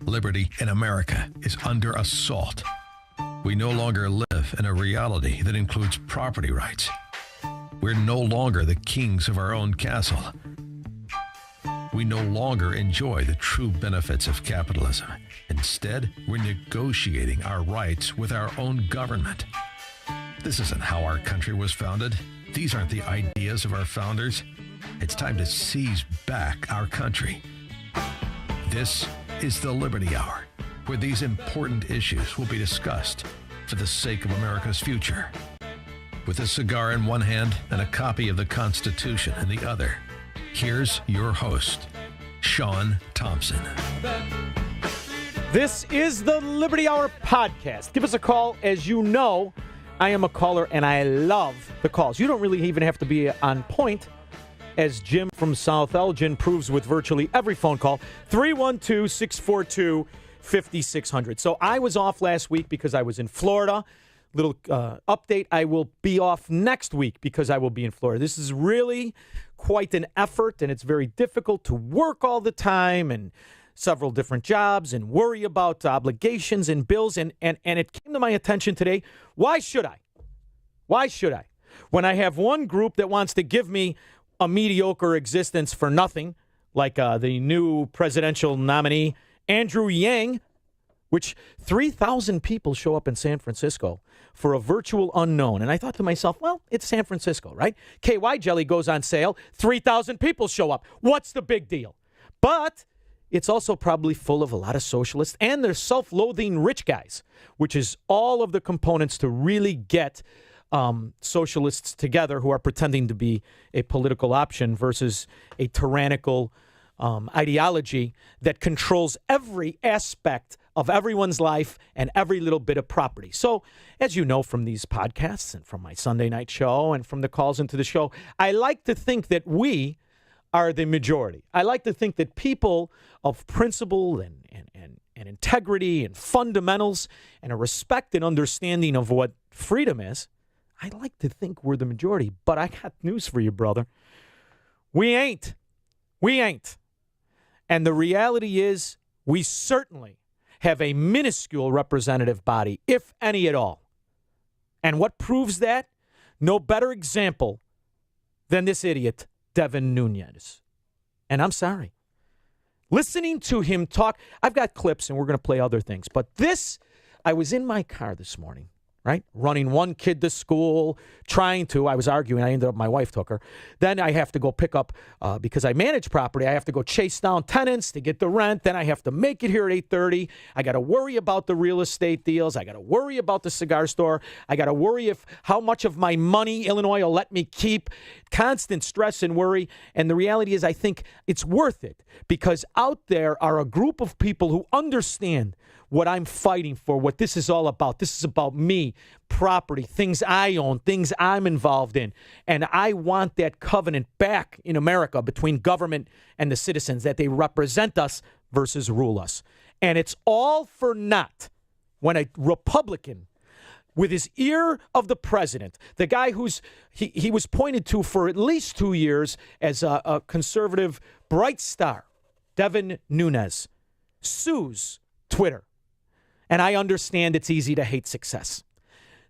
Liberty in America is under assault. We no longer live in a reality that includes property rights. We're no longer the kings of our own castle. We no longer enjoy the true benefits of capitalism. Instead, we're negotiating our rights with our own government. This isn't how our country was founded. These aren't the ideas of our founders. It's time to seize back our country. This is the Liberty Hour, where these important issues will be discussed for the sake of America's future. With a cigar in one hand and a copy of the Constitution in the other, here's your host, Sean Thompson. This is the Liberty Hour podcast. Give us a call. As you know, I am a caller, and I love the calls. You don't really even have to be on point, as Jim from South Elgin proves with virtually every phone call. 312-642-5600. So I was off last week because I was in Florida. Little update, I will be off next week because I will be in Florida. This is really quite an effort, and it's very difficult to work all the time and several different jobs and worry about obligations and bills. And it came to my attention today, why should I? Why should I? When I have one group that wants to give me a mediocre existence for nothing, like the new presidential nominee, Andrew Yang, which 3,000 people show up in San Francisco for a virtual unknown. And I thought to myself, well, it's San Francisco, right? KY Jelly goes on sale, 3,000 people show up. What's the big deal? But it's also probably full of a lot of socialists and they're self-loathing rich guys, which is all of the components to really get socialists together who are pretending to be a political option versus a tyrannical ideology that controls every aspect of everyone's life and every little bit of property. So, as you know from these podcasts and from my Sunday night show and from the calls into the show, I like to think that we are the majority. I like to think that people of principle and integrity and fundamentals and a respect and understanding of what freedom is, I like to think we're the majority. But I got news for you, brother. We ain't. We ain't. And the reality is we certainly have a minuscule representative body, if any at all. And what proves that? No better example than this idiot, Devin Nunes. And I'm sorry. Listening to him talk, I've got clips and we're going to play other things. But this, I was in my car this morning, right? Running one kid to school, I was arguing. I ended up, my wife took her. Then I have to go pick up, because I manage property, I have to go chase down tenants to get the rent. Then I have to make it here at 8:30. I got to worry about the real estate deals. I got to worry about the cigar store. I got to worry how much of my money Illinois will let me keep. Constant stress and worry. And the reality is I think it's worth it because out there are a group of people who understand what I'm fighting for, what this is all about. This is about me, property, things I own, things I'm involved in. And I want that covenant back in America between government and the citizens, that they represent us versus rule us. And it's all for naught when a Republican with his ear of the president, the guy he was pointed to for at least 2 years as a conservative bright star, Devin Nunes, sues Twitter. And I understand it's easy to hate success.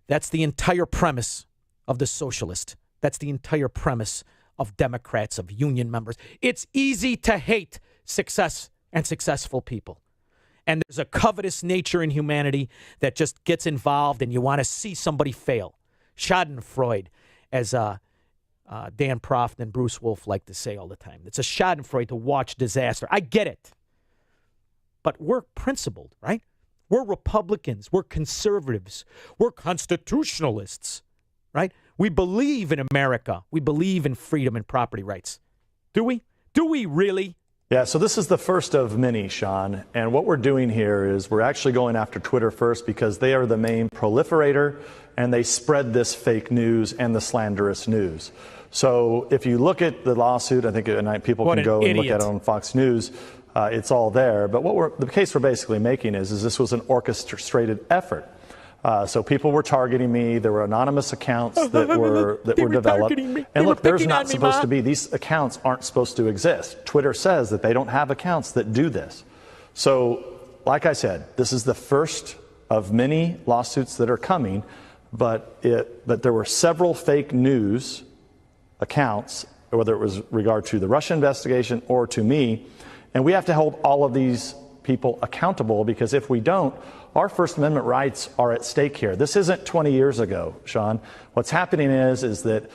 That's the entire premise of the socialist. That's the entire premise of Democrats, of union members. It's easy to hate success and successful people. And there's a covetous nature in humanity that just gets involved and you want to see somebody fail. Schadenfreude, as Dan Proft and Bruce Wolf like to say all the time. It's a schadenfreude to watch disaster. I get it. But we're principled, right? We're Republicans. We're conservatives. We're constitutionalists, right? We believe in America. We believe in freedom and property rights. Do we? Do we really? Yeah, so this is the first of many, Sean. And what we're doing here is we're actually going after Twitter first because they are the main proliferator and they spread this fake news and the slanderous news. So if you look at the lawsuit, I think people can go and look at it on Fox News. It's all there. But the case we're basically making is this was an orchestrated effort. So people were targeting me. There were anonymous accounts that were developed. And look, there's not supposed to be. These accounts aren't supposed to exist. Twitter says that they don't have accounts that do this. So like I said, this is the first of many lawsuits that are coming, but there were several fake news accounts, whether it was regard to the Russia investigation or to me, and we have to hold all of these people accountable, because if we don't, our First Amendment rights are at stake here. This isn't 20 years ago, Sean. What's happening is that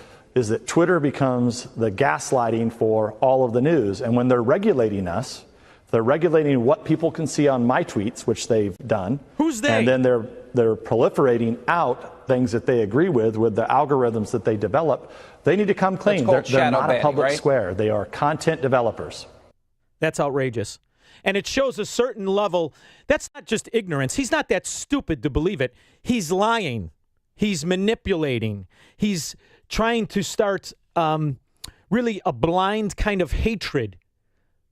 Twitter becomes the gaslighting for all of the news, and when they're regulating us, they're regulating what people can see on my tweets, which they've done. Who's they? And then they're proliferating out things that they agree with the algorithms that they develop. They need to come clean. They're not a public square. They are content developers. That's outrageous. And it shows a certain level. That's not just ignorance. He's not that stupid to believe it. He's lying. He's manipulating. He's trying to start really a blind kind of hatred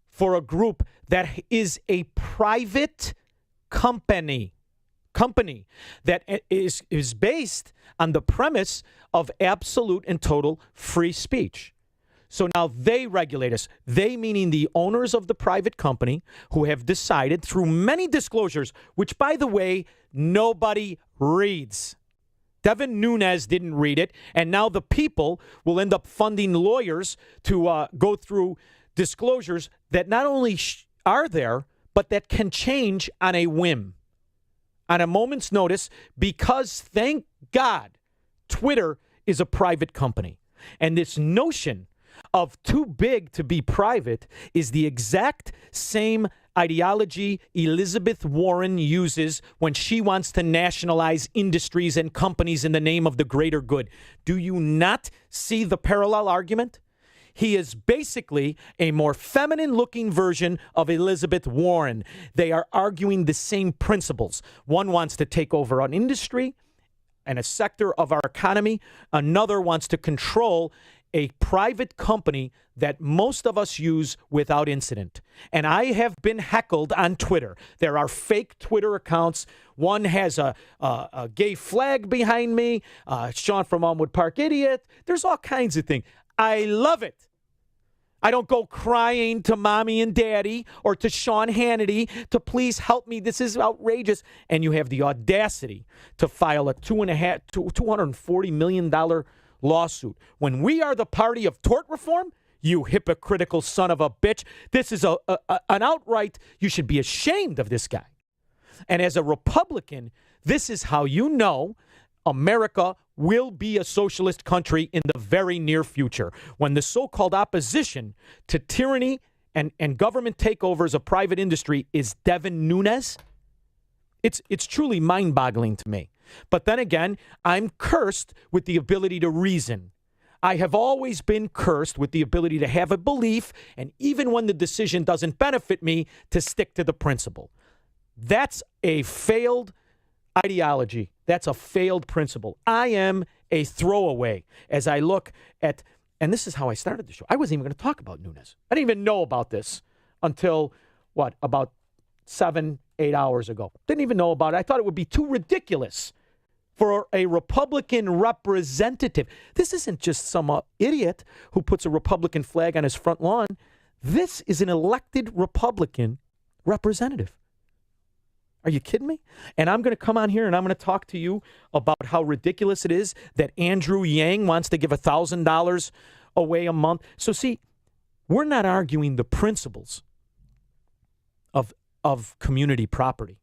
for a group that is a private company that is based on the premise of absolute and total free speech. So now they regulate us. They, meaning the owners of the private company, who have decided through many disclosures, which, by the way, nobody reads. Devin Nunes didn't read it, and now the people will end up funding lawyers to go through disclosures that not only are there, but that can change on a whim, on a moment's notice, because, thank God, Twitter is a private company. And this notion of too big to be private is the exact same ideology Elizabeth Warren uses when she wants to nationalize industries and companies in the name of the greater good. Do you not see the parallel argument? He is basically a more feminine-looking version of Elizabeth Warren. They are arguing the same principles. One wants to take over an industry and a sector of our economy. Another wants to control a private company that most of us use without incident. And I have been heckled on Twitter. There are fake Twitter accounts. One has a gay flag behind me, Sean from Elmwood Park idiot. There's all kinds of things. I love it. I don't go crying to mommy and daddy or to Sean Hannity to please help me. This is outrageous. And you have the audacity to file a $240 million lawsuit when we are the party of tort reform. You hypocritical son of a bitch. This is an outright, you should be ashamed of this guy. And as a Republican, this is how you know America will be a socialist country in the very near future, when the so-called opposition to tyranny and government takeovers of private industry is Devin Nunes. It's truly mind-boggling to me. But then again, I'm cursed with the ability to reason. I have always been cursed with the ability to have a belief, and even when the decision doesn't benefit me, to stick to the principle. That's a failed ideology. That's a failed principle. I am a throwaway as I look at, and this is how I started the show. I wasn't even going to talk about Nunes. I didn't even know about this until, about 7-8 hours ago. Didn't even know about it. I thought it would be too ridiculous for a Republican representative. This isn't just some idiot who puts a Republican flag on his front lawn. This is an elected Republican representative. Are you kidding me? And I'm going to come on here and I'm going to talk to you about how ridiculous it is that Andrew Yang wants to give $1,000 away a month. So see, we're not arguing the principles of community property.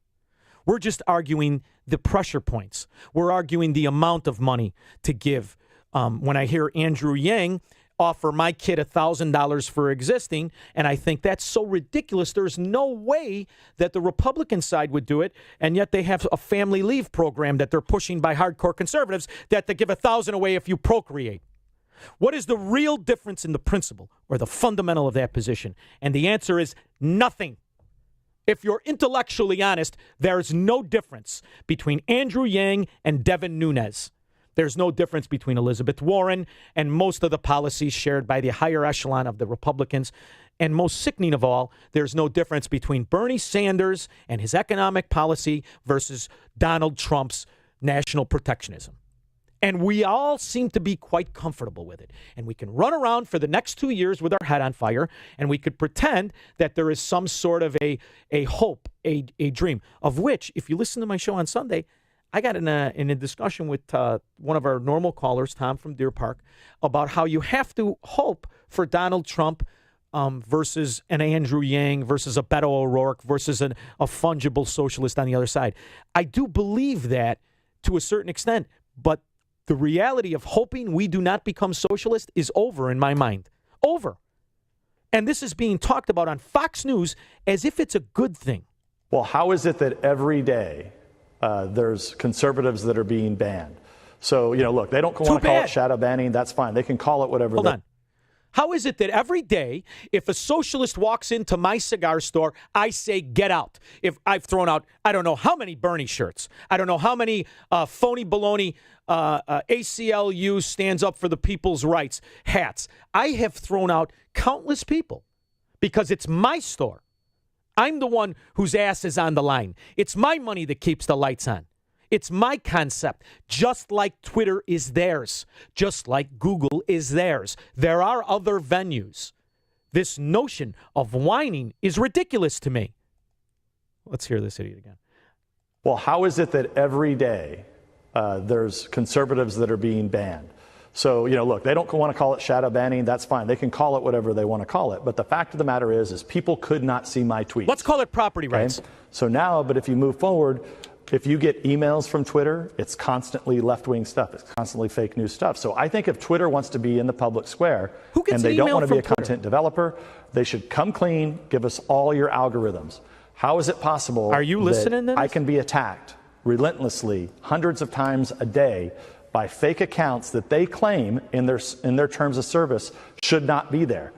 We're just arguing the pressure points. We're arguing the amount of money to give. When I hear Andrew Yang offer my kid $1,000 for existing, and I think that's so ridiculous. There's no way that the Republican side would do it, and yet they have a family leave program that they're pushing by hardcore conservatives that they give $1,000 away if you procreate. What is the real difference in the principle or the fundamental of that position? And the answer is nothing. If you're intellectually honest, there's no difference between Andrew Yang and Devin Nunes. There's no difference between Elizabeth Warren and most of the policies shared by the higher echelon of the Republicans. And most sickening of all, there's no difference between Bernie Sanders and his economic policy versus Donald Trump's national protectionism. And we all seem to be quite comfortable with it. And we can run around for the next 2 years with our head on fire, and we could pretend that there is some sort of a hope, a dream, of which, if you listen to my show on Sunday, I got in a discussion with one of our normal callers, Tom from Deer Park, about how you have to hope for Donald Trump versus an Andrew Yang versus a Beto O'Rourke versus a fungible socialist on the other side. I do believe that to a certain extent, but the reality of hoping we do not become socialist is over in my mind. Over. And this is being talked about on Fox News as if it's a good thing. Well, how is it that every day there's conservatives that are being banned? So, look, they don't want to call it shadow banning. That's fine. They can call it whatever. Hold on. How is it that every day, if a socialist walks into my cigar store, I say, get out? If I've thrown out, I don't know how many Bernie shirts. I don't know how many phony baloney ACLU stands up for the people's rights hats. I have thrown out countless people because it's my store. I'm the one whose ass is on the line. It's my money that keeps the lights on. It's my concept, just like Twitter is theirs, just like Google is theirs. There are other venues. This notion of whining is ridiculous to me. Let's hear this idiot again. Well, how is it that every day there's conservatives that are being banned? So, look, they don't want to call it shadow banning. That's fine. They can call it whatever they want to call it. But the fact of the matter is people could not see my tweets. Let's call it property rights. So now, but if you move forward, if you get emails from Twitter, it's constantly left-wing stuff. It's constantly fake news stuff. So I think if Twitter wants to be in the public square and they don't want to be a content developer, they should come clean, give us all your algorithms. How is it possible Are you listening to this? I can be attacked relentlessly hundreds of times a day by fake accounts that they claim in their terms of service should not be there?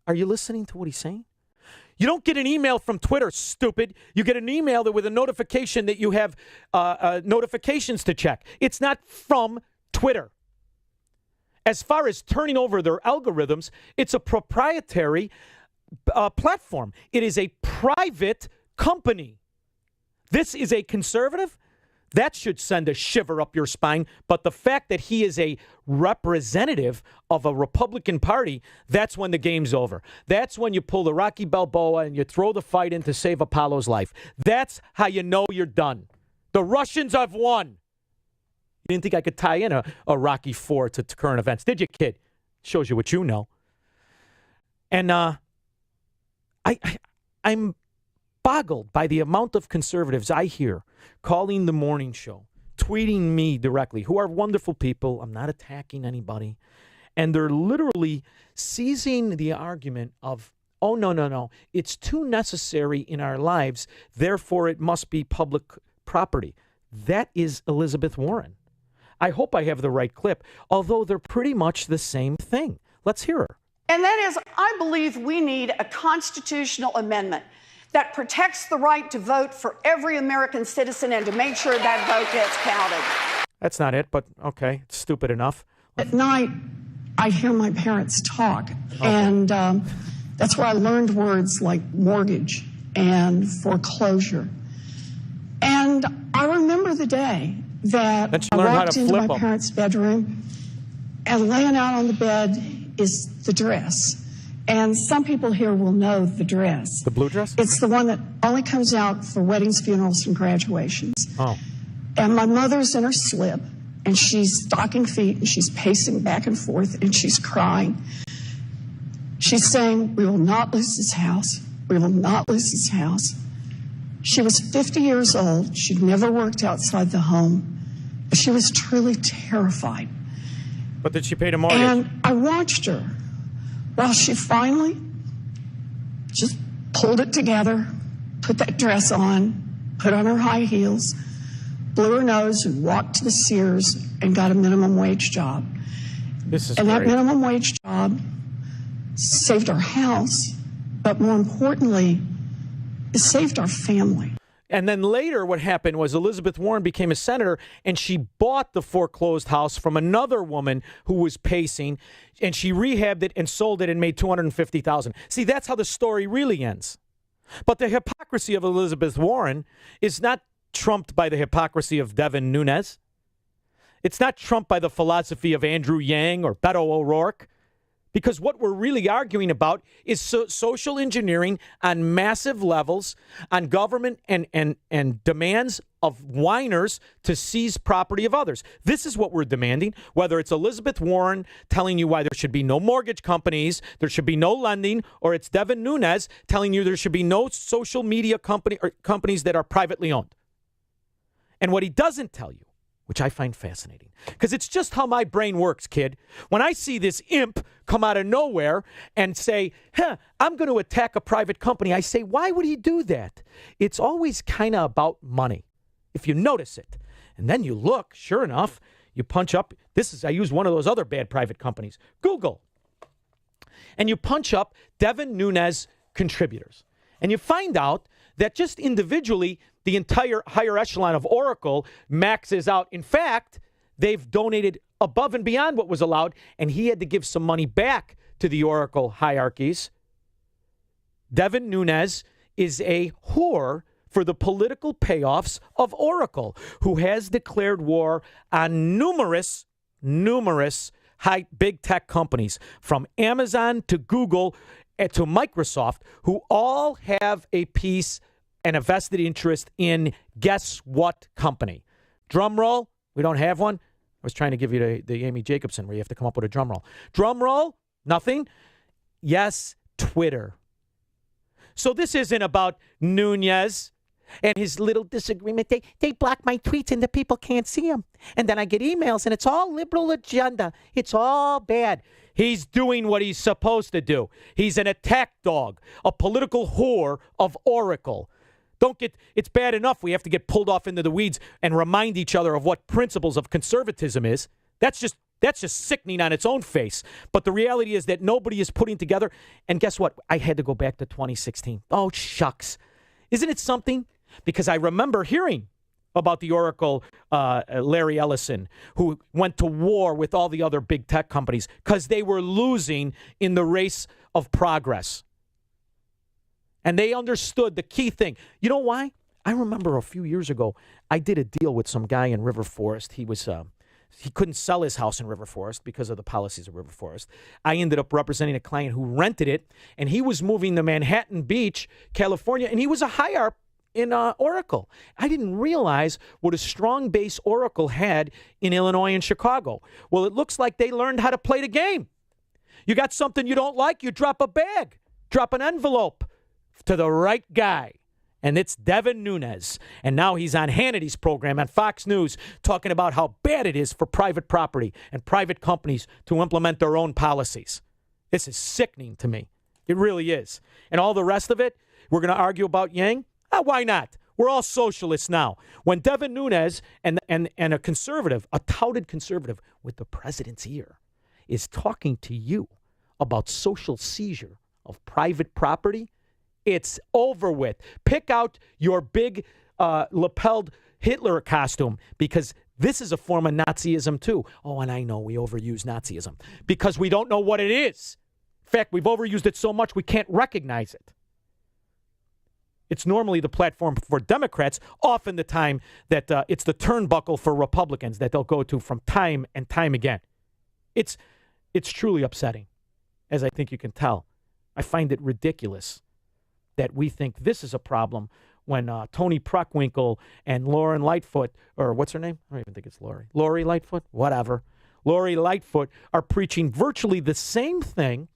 Are you listening to what he's saying? You don't get an email from Twitter, stupid. You get an email with a notification that you have notifications to check. It's not from Twitter. As far as turning over their algorithms, it's a proprietary platform. It is a private company. This is a conservative. That should send a shiver up your spine. But the fact that he is a representative of a Republican Party, that's when the game's over. That's when you pull the Rocky Balboa and you throw the fight in to save Apollo's life. That's how you know you're done. The Russians have won. You didn't think I could tie in a Rocky IV to current events, did you, kid? Shows you what you know. And I'm boggled by the amount of conservatives I hear calling the morning show, tweeting me directly, who are wonderful people. I'm not attacking anybody. And they're literally seizing the argument of, oh, no. It's too necessary in our lives. Therefore, it must be public property. That is Elizabeth Warren. I hope I have the right clip, although they're pretty much the same thing. Let's hear her. And that is, I believe we need a constitutional amendment that protects the right to vote for every American citizen and to make sure that vote gets counted. That's not it, but okay, it's stupid enough. At night, I hear my parents talk, and that's where I learned words like mortgage and foreclosure. And I remember the day that I walked into my parents' bedroom, and laying out on the bed is the dress. And some people here will know the dress. The blue dress? It's the one that only comes out for weddings, funerals, and graduations. Oh. And my mother's in her slip, and she's stocking feet, and she's pacing back and forth, and she's crying. She's saying, we will not lose this house. We will not lose this house. She was 50 years old. She'd never worked outside the home. But she was truly terrified. But did she pay the mortgage? And I watched her while she finally just pulled it together, put that dress on, put on her high heels, blew her nose, and walked to the Sears and got a minimum wage job. This is and great. That minimum wage job saved our house, but more importantly, it saved our family. And then later what happened was Elizabeth Warren became a senator, and she bought the foreclosed house from another woman who was pacing, and she rehabbed it and sold it and made $250,000. See, that's how the story really ends. But the hypocrisy of Elizabeth Warren is not trumped by the hypocrisy of Devin Nunes. It's not trumped by the philosophy of Andrew Yang or Beto O'Rourke. Because what we're really arguing about is social engineering on massive levels, on government and demands of whiners to seize property of others. This is what we're demanding, whether it's Elizabeth Warren telling you why there should be no mortgage companies, there should be no lending, or it's Devin Nunes telling you there should be no social media companies that are privately owned. And what he doesn't tell you, which I find fascinating, because it's just how my brain works, kid. When I see this imp come out of nowhere and say, I'm going to attack a private company, I say, why would he do that? It's always kind of about money, if you notice it. And then you look, sure enough, you punch up, I use one of those other bad private companies, Google. And you punch up Devin Nunes contributors. And you find out that just individually, the entire higher echelon of Oracle maxes out. In fact, they've donated above and beyond what was allowed, and he had to give some money back to the Oracle hierarchies. Devin Nunes is a whore for the political payoffs of Oracle, who has declared war on numerous big tech companies, from Amazon to Google to Microsoft, who all have a piece and a vested interest in guess what company. Drum roll. We don't have one. I was trying to give you the Amy Jacobson where you have to come up with a drum roll. Drum roll. Nothing. Yes, Twitter. So this isn't about Nunes and his little disagreement. They block my tweets and the people can't see them. And then I get emails and it's all liberal agenda. It's all bad. He's doing what he's supposed to do. He's an attack dog, a political whore of Oracle. It's bad enough we have to get pulled off into the weeds and remind each other of what principles of conservatism is. That's just sickening on its own face. But the reality is that nobody is putting together. And guess what? I had to go back to 2016. Oh, shucks. Isn't it something? Because I remember hearing about the Oracle, Larry Ellison, who went to war with all the other big tech companies because they were losing in the race of progress. And they understood the key thing. You know why? I remember a few years ago, I did a deal with some guy in River Forest. He couldn't sell his house in River Forest because of the policies of River Forest. I ended up representing a client who rented it, and he was moving to Manhattan Beach, California, and he was a high-up in Oracle. I didn't realize what a strong base Oracle had in Illinois and Chicago. Well, it looks like they learned how to play the game. You got something you don't like, you drop a bag, drop an envelope to the right guy. And it's Devin Nunes. And now he's on Hannity's program on Fox News talking about how bad it is for private property and private companies to implement their own policies. This is sickening to me. It really is. And all the rest of it, we're going to argue about Yang? Why not? We're all socialists now. When Devin Nunes and a conservative, a touted conservative with the president's ear, is talking to you about social seizure of private property, it's over with. Pick out your big lapelled Hitler costume, because this is a form of Nazism too. Oh, and I know we overuse Nazism because we don't know what it is. In fact, we've overused it so much we can't recognize it. It's normally the platform for Democrats, often the time that it's the turnbuckle for Republicans that they'll go to from time and time again. It's truly upsetting, as I think you can tell. I find it ridiculous that we think this is a problem when Tony Preckwinkle and Lauren Lightfoot, or what's her name? I don't even think it's Lori. Lori Lightfoot? Whatever. Lori Lightfoot are preaching virtually the same thing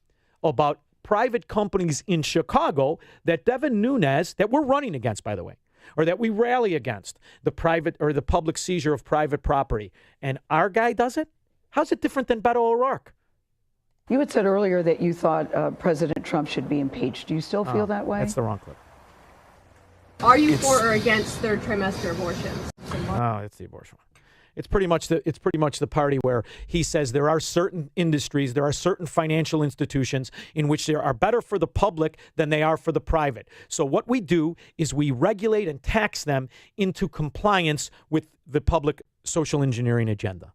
about private companies in Chicago that Devin Nunes, that we're running against, by the way, or that we rally against, the private or the public seizure of private property. And our guy does it? How's it different than Beto O'Rourke? You had said earlier that you thought President Trump should be impeached. Do you still feel that way? That's the wrong clip. Are you for or against third trimester abortions? Oh, it's the abortion one. It's pretty much the party where he says there are certain industries, there are certain financial institutions in which they are better for the public than they are for the private. So what we do is we regulate and tax them into compliance with the public social engineering agenda.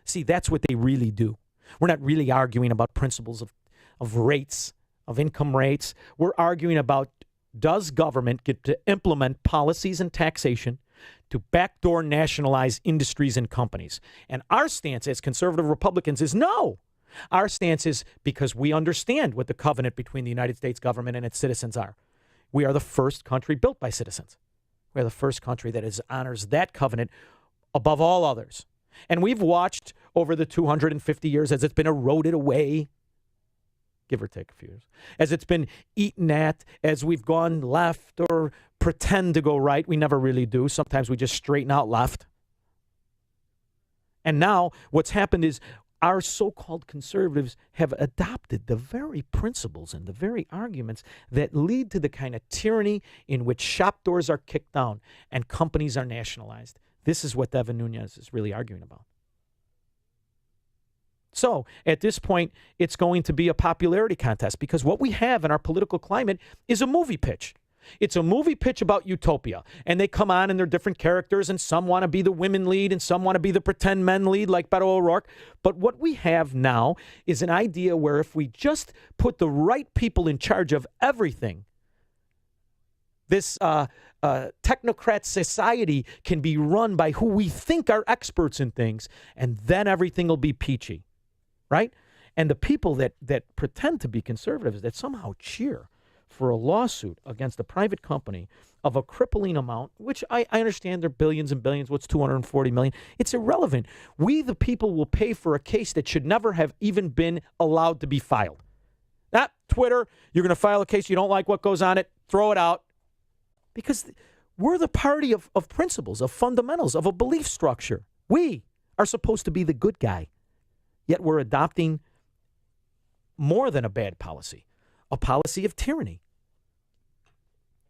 See, that's what they really do. We're not really arguing about principles of rates, of income rates. We're arguing about, does government get to implement policies and taxation to backdoor nationalize industries and companies. And our stance as conservative Republicans is no. Our stance is because we understand what the covenant between the United States government and its citizens are. We are the first country built by citizens. We are the first country that honors that covenant above all others. And we've watched over the 250 years as it's been eroded away, give or take a few years, as it's been eaten at, as we've gone left or pretend to go right. We never really do. Sometimes we just straighten out left. And now what's happened is our so-called conservatives have adopted the very principles and the very arguments that lead to the kind of tyranny in which shop doors are kicked down and companies are nationalized. This is what Devin Nunes is really arguing about. So at this point, it's going to be a popularity contest because what we have in our political climate is a movie pitch. It's a movie pitch about utopia. And they come on and they're different characters, and some want to be the women lead and some want to be the pretend men lead like Beto O'Rourke. But what we have now is an idea where if we just put the right people in charge of everything, this technocrat society can be run by who we think are experts in things, and then everything will be peachy, right? And the people that pretend to be conservatives, that somehow cheer for a lawsuit against a private company of a crippling amount, which I understand they're billions and billions. What's 240 million? It's irrelevant. We, the people, will pay for a case that should never have even been allowed to be filed. Not Twitter, you're going to file a case, you don't like what goes on it, throw it out. Because we're the party of principles, of fundamentals, of a belief structure. We are supposed to be the good guy. Yet we're adopting more than a bad policy, a policy of tyranny.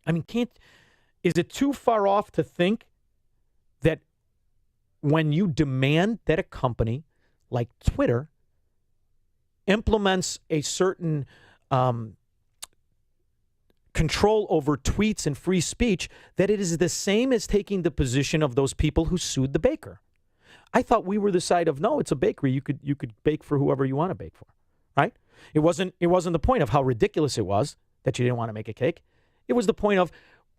I mean, is it too far off to think that when you demand that a company like Twitter implements a certain control over tweets and free speech, that it is the same as taking the position of those people who sued the baker? I thought we were the side of, no, it's a bakery. You could bake for whoever you want to bake for, right? It wasn't the point of how ridiculous it was that you didn't want to make a cake. It was the point of,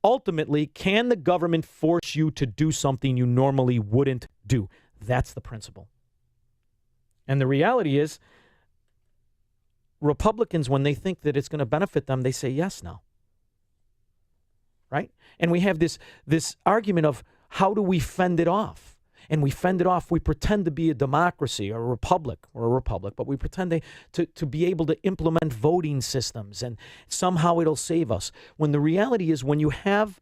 ultimately, can the government force you to do something you normally wouldn't do? That's the principle. And the reality is, Republicans, when they think that it's going to benefit them, they say yes now. Right? And we have this argument of how do we fend it off? And we fend it off. We pretend to be a democracy or a republic, but we pretend to be able to implement voting systems and somehow it'll save us. When the reality is, when you have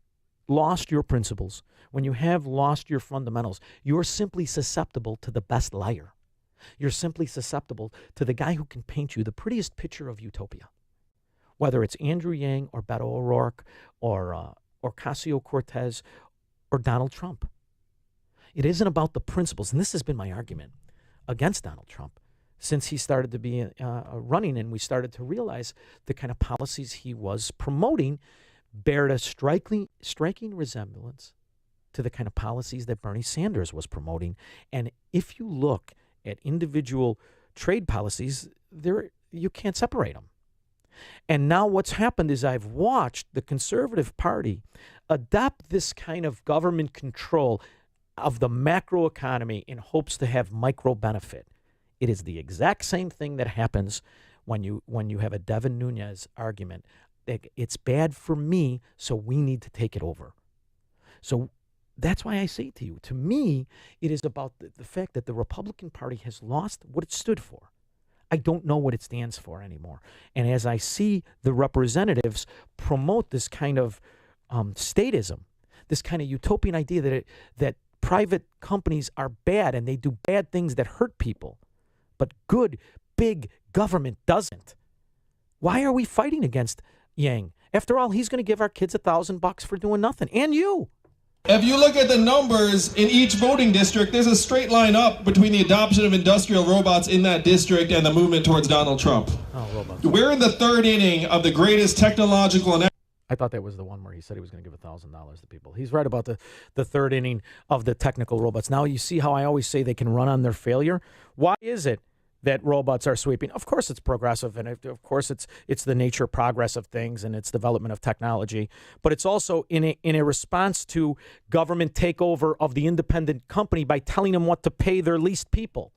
lost your principles, when you have lost your fundamentals, you're simply susceptible to the best liar. You're simply susceptible to the guy who can paint you the prettiest picture of utopia. Whether it's Andrew Yang or Beto O'Rourke or Ocasio-Cortez or Donald Trump. It isn't about the principles, and this has been my argument against Donald Trump since he started to be running, and we started to realize the kind of policies he was promoting bared a striking resemblance to the kind of policies that Bernie Sanders was promoting. And if you look at individual trade policies, you can't separate them. And now what's happened is I've watched the Conservative Party adopt this kind of government control of the macroeconomy in hopes to have micro benefit. It is the exact same thing that happens when you have a Devin Nunes argument. It's bad for me, so we need to take it over. So that's why I say to you, to me, it is about the fact that the Republican Party has lost what it stood for. I don't know what it stands for anymore. And as I see the representatives promote this kind of statism, this kind of utopian idea that private companies are bad and they do bad things that hurt people, but good, big government doesn't. Why are we fighting against Yang? After all, he's going to give our kids $1,000 for doing nothing. And you. If you look at the numbers in each voting district, there's a straight line up between the adoption of industrial robots in that district and the movement towards Donald Trump. Oh, robots. We're in the third inning of the greatest technological and I thought that was the one where he said he was going to give $1,000 to people. He's right about the third inning of the technical robots. Now you see how I always say they can run on their failure. Why is it that robots are sweeping. Of course it's progressive, and of course it's the nature of progress of things and its development of technology. But it's also in a response to government takeover of the independent company by telling them what to pay their least people,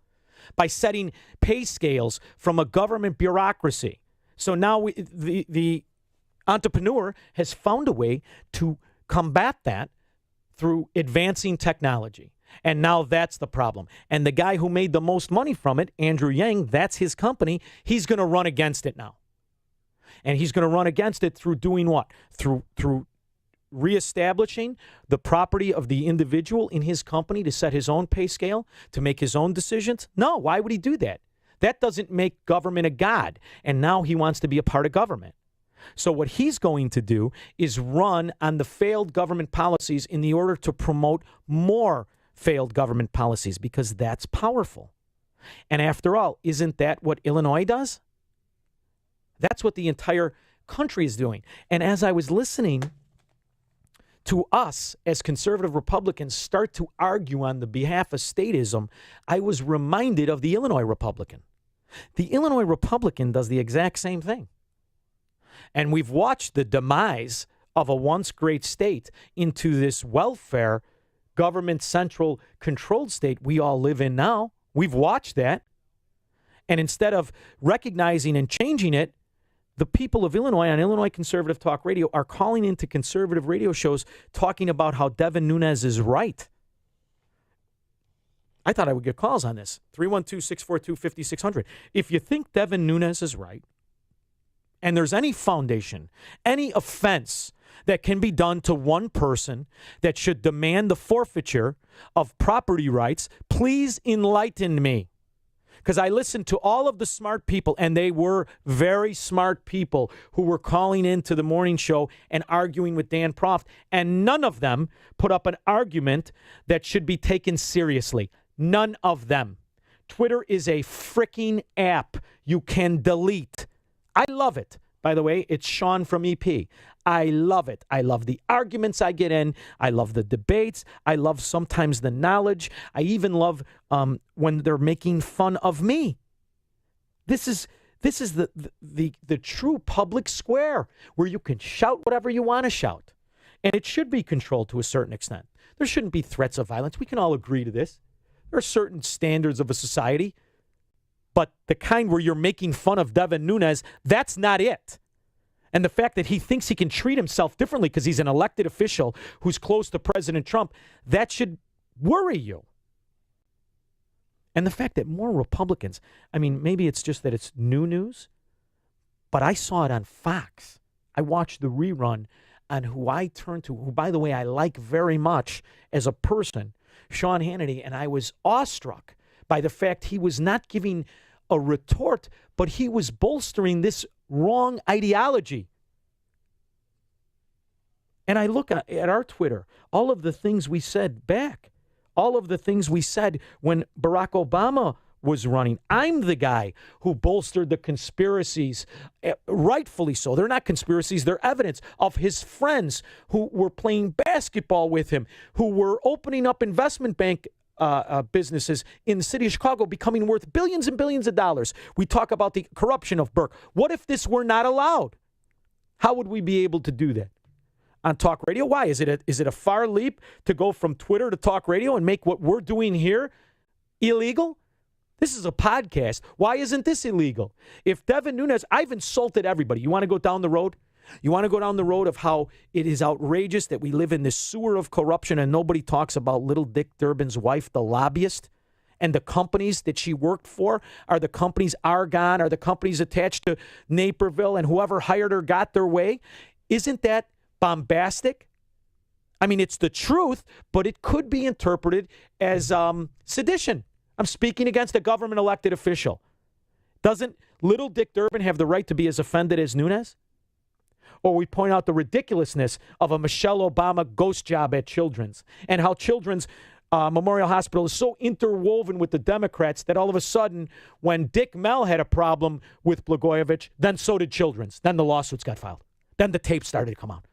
by setting pay scales from a government bureaucracy. So now the entrepreneur has found a way to combat that through advancing technology. And now that's the problem. And the guy who made the most money from it, Andrew Yang, that's his company. He's going to run against it now. And he's going to run against it through doing what? Through reestablishing the property of the individual in his company to set his own pay scale, to make his own decisions? No, why would he do that? That doesn't make government a god. And now he wants to be a part of government. So what he's going to do is run on the failed government policies in the order to promote more failed government policies, because that's powerful. And after all, isn't that what Illinois does? That's what the entire country is doing. And as I was listening to us as conservative Republicans start to argue on the behalf of statism, I was reminded of the Illinois Republican. The Illinois Republican does the exact same thing. And we've watched the demise of a once great state into this welfare government central controlled state we all live in now. We've watched that. And instead of recognizing and changing it, the people of Illinois on Illinois Conservative Talk Radio are calling into conservative radio shows talking about how Devin Nunes is right. I thought I would get calls on this. 312-642-5600. If you think Devin Nunes is right, and there's any foundation, any offense that can be done to one person that should demand the forfeiture of property rights, please enlighten me. Because I listened to all of the smart people, and they were very smart people who were calling into the morning show and arguing with Dan Proft, and none of them put up an argument that should be taken seriously. None of them. Twitter is a freaking app you can delete. I love it. By the way, it's Sean from EP. I love it. I love the arguments I get in. I love the debates. I love sometimes the knowledge. I even love when they're making fun of me. This is the true public square where you can shout whatever you want to shout. And it should be controlled to a certain extent. There shouldn't be threats of violence. We can all agree to this. There are certain standards of a society. But the kind where you're making fun of Devin Nunes, that's not it. And the fact that he thinks he can treat himself differently because he's an elected official who's close to President Trump, that should worry you. And the fact that more Republicans, I mean, maybe it's just that it's new news, but I saw it on Fox. I watched the rerun on who I turned to, who, by the way, I like very much as a person, Sean Hannity, and I was awestruck by the fact he was not giving a retort, but he was bolstering this wrong ideology. And I look at our Twitter, all of the things we said back, all of the things we said when Barack Obama was running. I'm the guy who bolstered the conspiracies, rightfully so. They're not conspiracies, they're evidence of his friends who were playing basketball with him, who were opening up investment bank businesses in the city of Chicago, becoming worth billions and billions of dollars. We talk about the corruption of Burke. What if this were not allowed? How would we be able to do that on talk radio? Why? Is it a far leap to go from Twitter to talk radio and make what we're doing here illegal? This is a podcast. Why isn't this illegal? If Devin Nunes, I've insulted everybody. You want to go down the road? You want to go down the road of how it is outrageous that we live in this sewer of corruption and nobody talks about little Dick Durbin's wife, the lobbyist, and the companies that she worked for are the companies Argonne, are the companies attached to Naperville, and whoever hired her got their way. Isn't that bombastic? I mean, it's the truth, but it could be interpreted as sedition. I'm speaking against a government elected official. Doesn't little Dick Durbin have the right to be as offended as Nunes? Or we point out the ridiculousness of a Michelle Obama ghost job at Children's and how Children's Memorial Hospital is so interwoven with the Democrats that all of a sudden when Dick Mell had a problem with Blagojevich, then so did Children's. Then the lawsuits got filed. Then the tape started to come out.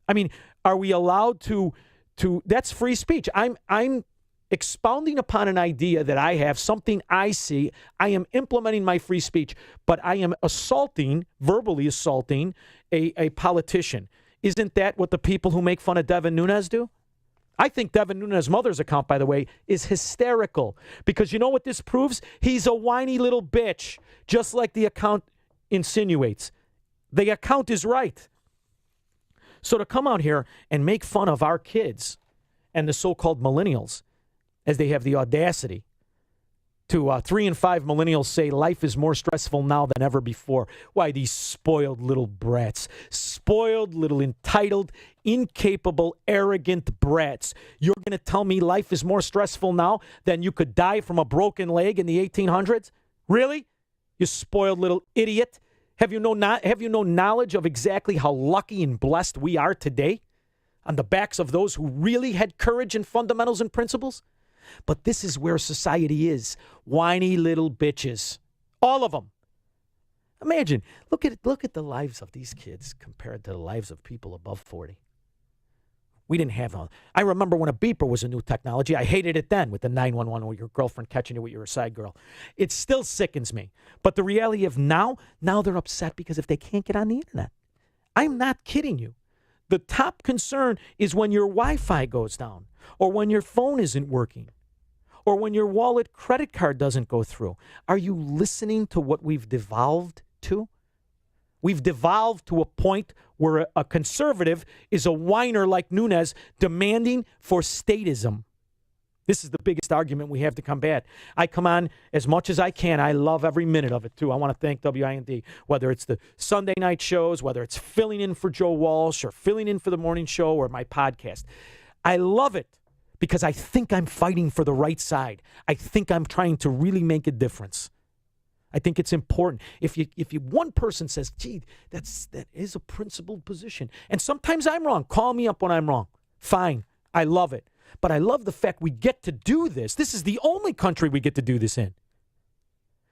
I mean, are we allowed to that's free speech. I'm expounding upon an idea that I have, something I see. I am implementing my free speech, but I am verbally assaulting a politician. Isn't that what the people who make fun of Devin Nunes do? I think Devin Nunes' mother's account, by the way, is hysterical, because you know what this proves? He's a whiny little bitch, just like the account insinuates. The account is right. So to come out here and make fun of our kids and the so-called millennials, as they have the audacity to 3 in 5 millennials say life is more stressful now than ever before. Why, these spoiled little brats, spoiled little entitled, incapable, arrogant brats. You're going to tell me life is more stressful now than you could die from a broken leg in the 1800s? Really? You spoiled little idiot. Have you no knowledge of exactly how lucky and blessed we are today on the backs of those who really had courage and fundamentals and principles? But this is where society is. Whiny little bitches. All of them. Imagine, look at the lives of these kids compared to the lives of people above 40. We didn't have I remember when a beeper was a new technology. I hated it then with the 911 or your girlfriend catching you with your side girl. It still sickens me. But the reality of now they're upset because if they can't get on the internet. I'm not kidding you. The top concern is when your Wi-Fi goes down, or when your phone isn't working, or when your wallet credit card doesn't go through. Are you listening to what we've devolved to? We've devolved to a point where a conservative is a whiner like Nunes demanding for statism. This is the biggest argument we have to combat. I come on as much as I can. I love every minute of it, too. I want to thank WIND, whether it's the Sunday night shows, whether it's filling in for Joe Walsh or filling in for the morning show or my podcast. I love it because I think I'm fighting for the right side. I think I'm trying to really make a difference. I think it's important. If one person says, gee, that is a principled position, and sometimes I'm wrong, call me up when I'm wrong. Fine. I love it. But I love the fact we get to do this. This is the only country we get to do this in.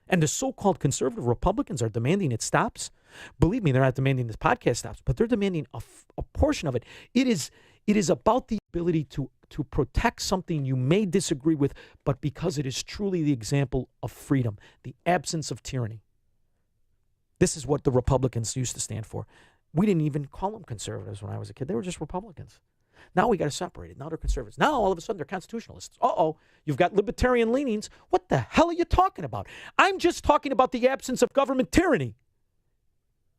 And the so-called conservative Republicans are demanding it stops. Believe me, they're not demanding this podcast stops, but they're demanding a portion of it. It is about the ability to protect something you may disagree with, but because it is truly the example of freedom, the absence of tyranny. This is what the Republicans used to stand for. We didn't even call them conservatives when I was a kid. They were just Republicans. Now we got to separate it. Now they're conservatives. Now all of a sudden they're constitutionalists. You've got libertarian leanings. What the hell are you talking about? I'm just talking about the absence of government tyranny.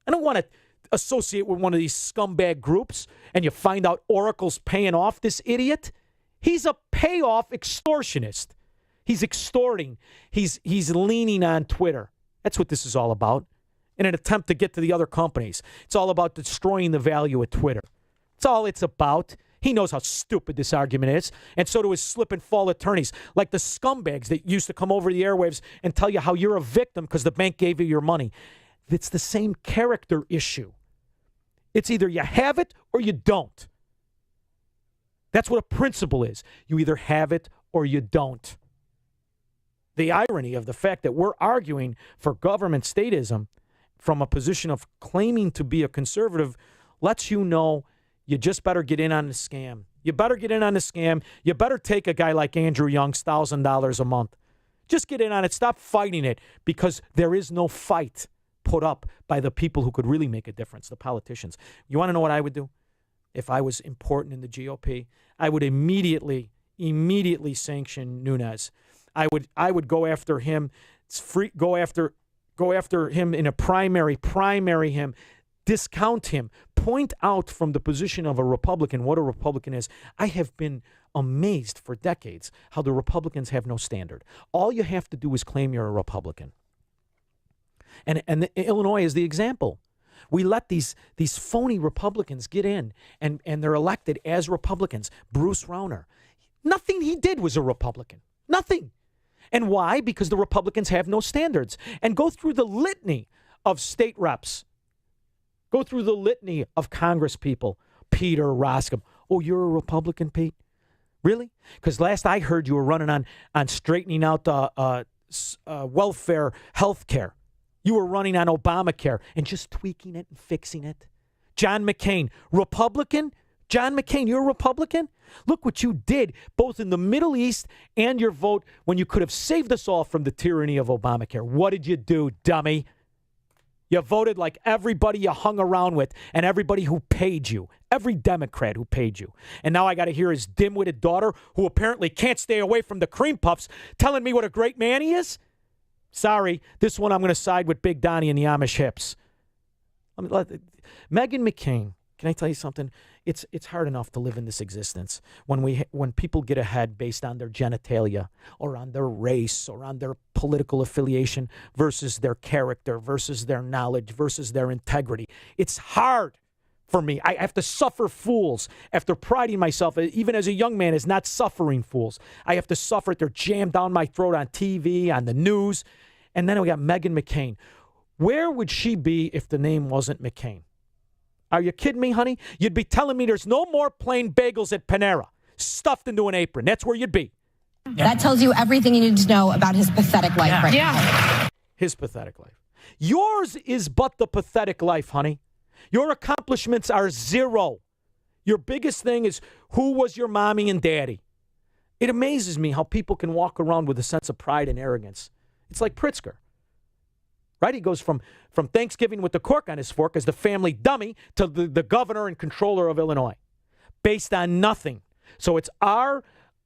I don't want to associate with one of these scumbag groups and you find out Oracle's paying off this idiot. He's a payoff extortionist. He's extorting. He's leaning on Twitter. That's what this is all about. In an attempt to get to the other companies. It's all about destroying the value of Twitter. That's all it's about. He knows how stupid this argument is, and so do his slip and fall attorneys, like the scumbags that used to come over the airwaves and tell you how you're a victim because the bank gave you your money. It's the same character issue. It's either you have it or you don't. That's what a principle is. You either have it or you don't. The irony of the fact that we're arguing for government statism from a position of claiming to be a conservative lets you know you just better get in on the scam. You better get in on the scam. You better take a guy like Andrew Young's $1,000 a month. Just get in on it. Stop fighting it, because there is no fight put up by the people who could really make a difference, the politicians. You want to know what I would do? If I was important in the GOP, I would immediately sanction Nunes. I would go after him. It's free. Go after him in a primary him. Discount him. Point out from the position of a Republican what a Republican is. I have been amazed for decades how the Republicans have no standard. All you have to do is claim you're a Republican. And Illinois is the example. We let these phony Republicans get in, and they're elected as Republicans. Bruce Rauner. Nothing he did was a Republican. Nothing. And why? Because the Republicans have no standards. And go through the litany of state reps. Go through the litany of Congress people. Peter Roskam. Oh, you're a Republican, Pete? Really? Because last I heard you were running on straightening out welfare health care. You were running on Obamacare and just tweaking it and fixing it. John McCain, Republican, John McCain, you're a Republican? Look what you did, both in the Middle East and your vote when you could have saved us all from the tyranny of Obamacare. What did you do, dummy? You voted like everybody you hung around with and everybody who paid you, every Democrat who paid you. And now I got to hear his dim-witted daughter, who apparently can't stay away from the cream puffs, telling me what a great man he is? Sorry, this one I'm going to side with Big Donnie and the Amish hips. Meghan McCain, can I tell you something? It's hard enough to live in this existence when people get ahead based on their genitalia or on their race or on their political affiliation versus their character versus their knowledge versus their integrity. It's hard for me. I have to suffer fools after priding myself, even as a young man, as not suffering fools. I have to suffer it. They're jammed down my throat on TV, on the news. And then we got Meghan McCain. Where would she be if the name wasn't McCain? Are you kidding me, honey? You'd be telling me there's no more plain bagels at Panera, stuffed into an apron. That's where you'd be. That tells you everything you need to know about his pathetic life right now. His pathetic life. Yours is but the pathetic life, honey. Your accomplishments are zero. Your biggest thing is who was your mommy and daddy. It amazes me how people can walk around with a sense of pride and arrogance. It's like Pritzker. Right? He goes from Thanksgiving with the cork on his fork as the family dummy to the governor and controller of Illinois based on nothing. So it's our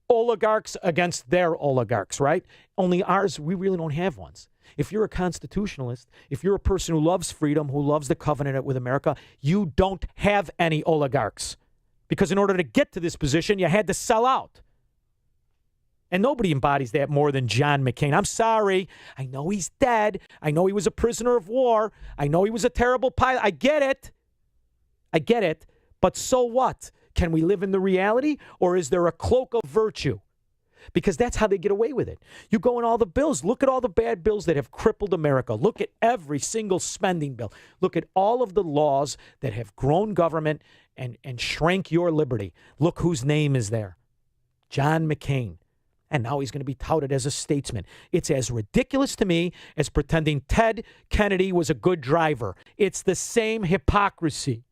oligarchs against their oligarchs, right? Only ours, we really don't have ones. If you're a constitutionalist, if you're a person who loves freedom, who loves the covenant with America, you don't have any oligarchs. Because in order to get to this position, you had to sell out. And nobody embodies that more than John McCain. I'm sorry. I know he's dead. I know he was a prisoner of war. I know he was a terrible pilot. I get it. But so what? Can we live in the reality? Or is there a cloak of virtue? Because that's how they get away with it. You go in all the bills. Look at all the bad bills that have crippled America. Look at every single spending bill. Look at all of the laws that have grown government and shrank your liberty. Look whose name is there. John McCain. And now he's going to be touted as a statesman. It's as ridiculous to me as pretending Ted Kennedy was a good driver. It's the same hypocrisy.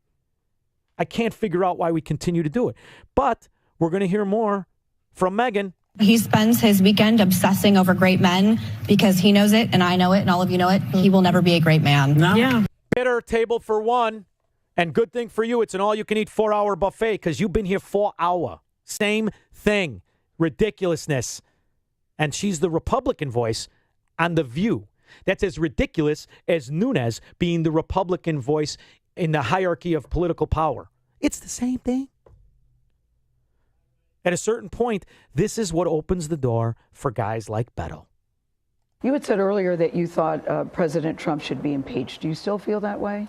I can't figure out why we continue to do it. But we're going to hear more from Meghan. He spends his weekend obsessing over great men because he knows it and I know it and all of you know it. He will never be a great man. No. Yeah. Bitter table for one. And good thing for you, it's an all-you-can-eat 4-hour buffet because you've been here 4 hours. Same thing. Ridiculousness. And she's the Republican voice on The View. That's as ridiculous as Nunes being the Republican voice in the hierarchy of political power. It's the same thing. At a certain point, this is what opens the door for guys like Beto. You had said earlier that you thought President Trump should be impeached. Do you still feel that way?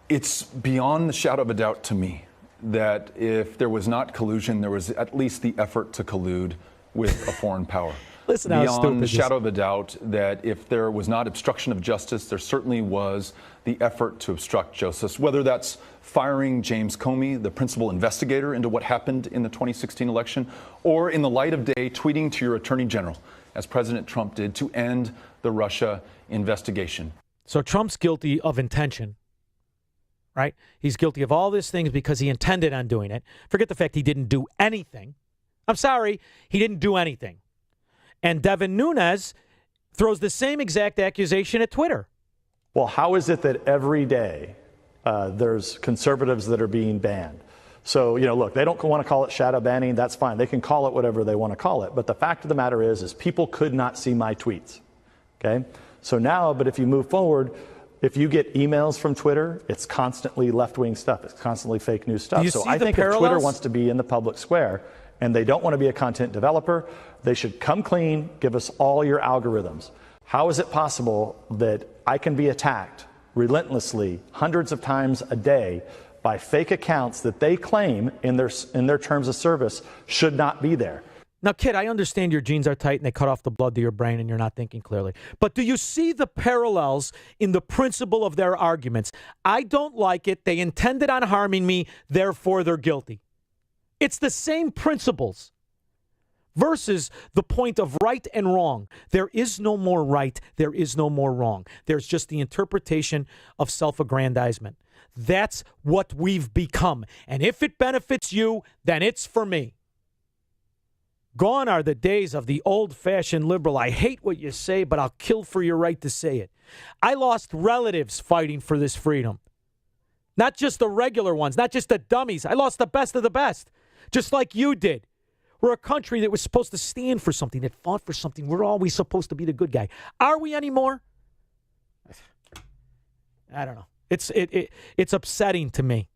It's beyond the shadow of a doubt to me that if there was not collusion, there was at least the effort to collude with a foreign power. Listen, how stupid beyond the shadow of a doubt that if there was not obstruction of justice, there certainly was the effort to obstruct justice, whether that's firing James Comey, the principal investigator into what happened in the 2016 election, or in the light of day tweeting to your attorney general, as President Trump did, to end the Russia investigation. So Trump's guilty of intention. Right? He's guilty of all these things because he intended on doing it. Forget the fact he didn't do anything. I'm sorry, he didn't do anything. And Devin Nunes throws the same exact accusation at Twitter. Well, how is it that every day there's conservatives that are being banned? So, look, they don't want to call it shadow banning. That's fine. They can call it whatever they want to call it. But the fact of the matter is people could not see my tweets. Okay? So now, but if you move forward, if you get emails from Twitter, it's constantly left-wing stuff. It's constantly fake news stuff. So I think if Twitter wants to be in the public square and they don't want to be a content developer, they should come clean, give us all your algorithms. How is it possible that I can be attacked relentlessly hundreds of times a day by fake accounts that they claim in their terms of service should not be there? Now, kid, I understand your genes are tight and they cut off the blood to your brain and you're not thinking clearly. But do you see the parallels in the principle of their arguments? I don't like it. They intended on harming me. Therefore, they're guilty. It's the same principles versus the point of right and wrong. There is no more right. There is no more wrong. There's just the interpretation of self-aggrandizement. That's what we've become. And if it benefits you, then it's for me. Gone are the days of the old-fashioned liberal. I hate what you say, but I'll kill for your right to say it. I lost relatives fighting for this freedom. Not just the regular ones, not just the dummies. I lost the best of the best, just like you did. We're a country that was supposed to stand for something, that fought for something. We're always supposed to be the good guy. Are we anymore? I don't know. It's upsetting to me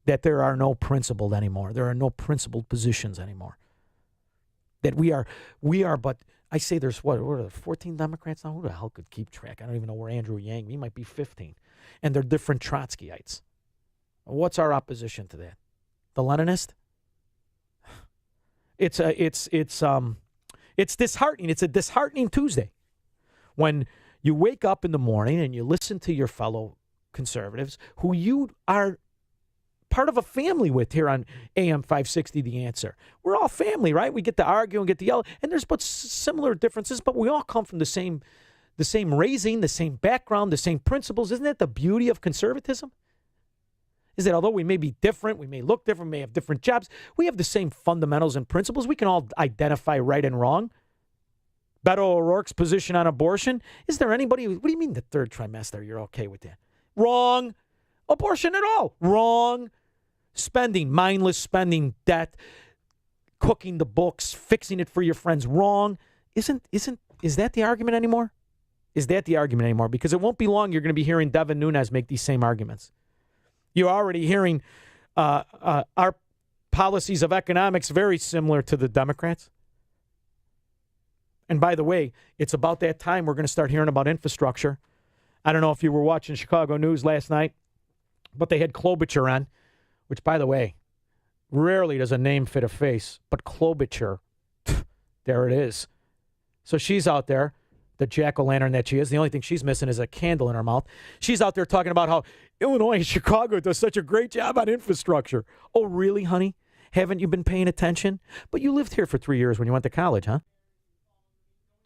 that there are no principled anymore. There are no principled positions anymore. That we are, but I say there's what are there, 14 Democrats now? Who the hell could keep track? I don't even know where Andrew Yang, he might be 15. And they're different Trotskyites. What's our opposition to that? The Leninist? It's disheartening. It's a disheartening Tuesday when you wake up in the morning and you listen to your fellow conservatives who you are part of a family with here on AM 560, The Answer. We're all family, right? We get to argue and get to yell, and there's but similar differences, but we all come from the same raising, the same background, the same principles. Isn't that the beauty of conservatism? Is that although we may be different, we may look different, we may have different jobs, we have the same fundamentals and principles. We can all identify right and wrong. Beto O'Rourke's position on abortion. Is there anybody, what do you mean the third trimester, you're okay with that? Wrong. Abortion at all. Wrong. Spending, mindless spending, debt, cooking the books, fixing it for your friends. Wrong. Is that the argument anymore? Is that the argument anymore? Because it won't be long you're going to be hearing Devin Nunes make these same arguments. You're already hearing our policies of economics very similar to the Democrats. And by the way, it's about that time we're going to start hearing about infrastructure. I don't know if you were watching Chicago News last night, but they had Klobuchar on, which, by the way, rarely does a name fit a face, but Klobuchar, there it is. So she's out there, the jack-o'-lantern that she is. The only thing she's missing is a candle in her mouth. She's out there talking about how Illinois and Chicago does such a great job on infrastructure. Oh, really, honey? Haven't you been paying attention? But you lived here for 3 years when you went to college, huh?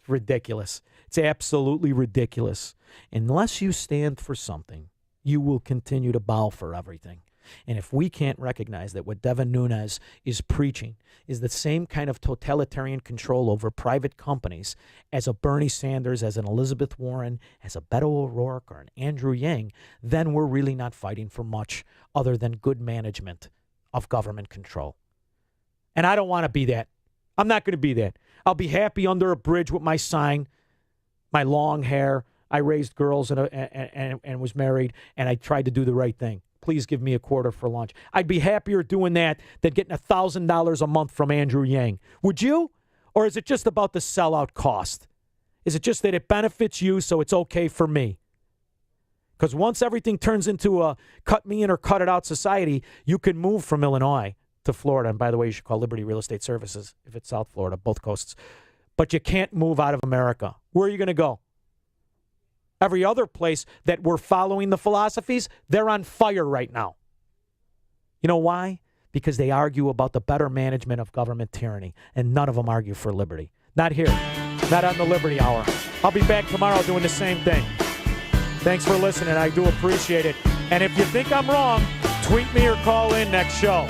It's ridiculous. It's absolutely ridiculous. Unless you stand for something, you will continue to bow for everything. And if we can't recognize that what Devin Nunes is preaching is the same kind of totalitarian control over private companies as a Bernie Sanders, as an Elizabeth Warren, as a Beto O'Rourke, or an Andrew Yang, then we're really not fighting for much other than good management of government control. And I don't want to be that. I'm not going to be that. I'll be happy under a bridge with my sign, my long hair. I raised girls and was married, and I tried to do the right thing. Please give me a quarter for lunch. I'd be happier doing that than getting $1,000 a month from Andrew Yang. Would you? Or is it just about the sellout cost? Is it just that it benefits you, so it's okay for me? Because once everything turns into a cut me in or cut it out society, you can move from Illinois to Florida. And by the way, you should call Liberty Real Estate Services if it's South Florida, both coasts. But you can't move out of America. Where are you going to go? Every other place that we're following the philosophies, they're on fire right now. You know why? Because they argue about the better management of government tyranny, and none of them argue for liberty. Not here. Not on the Liberty Hour. I'll be back tomorrow doing the same thing. Thanks for listening. I do appreciate it. And if you think I'm wrong, tweet me or call in next show.